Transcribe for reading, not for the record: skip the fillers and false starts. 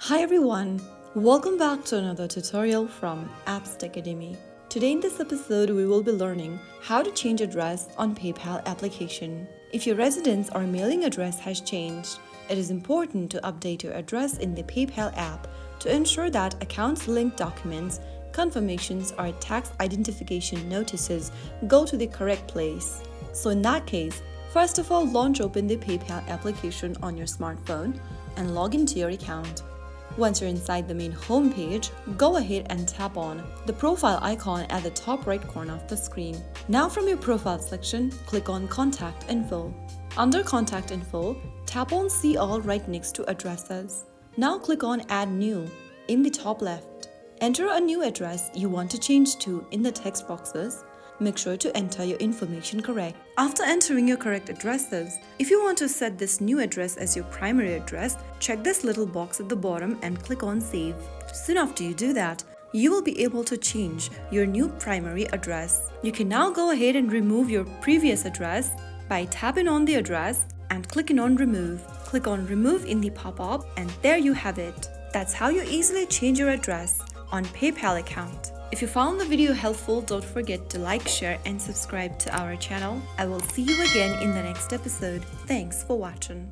Hi everyone, welcome back to another tutorial from Apps Academy. Today in this episode we will be learning how to change address on PayPal application. If your residence or mailing address has changed, it is important to update your address in the PayPal app to ensure that accounts linked documents, confirmations or tax identification notices go to the correct place. So in that case, first of all launch open the PayPal application on your smartphone and log into your account. Once you're inside the main home page, go ahead and tap on the profile icon at the top right corner of the screen. Now from your profile section, click on Contact Info. Under Contact Info, tap on See All right next to Addresses. Now click on Add New in the top left. Enter a new address you want to change to in the text boxes. Make sure to enter your information correct. After entering your correct addresses, if you want to set this new address as your primary address, check this little box at the bottom and click on Save. Soon after you do that, you will be able to change your new primary address. You can now go ahead and remove your previous address by tapping on the address and clicking on Remove. Click on Remove in the pop-up and there you have it. That's how you easily change your address on PayPal account. If you found the video helpful, don't forget to like, share and subscribe to our channel. I will see you again in the next episode. Thanks for watching.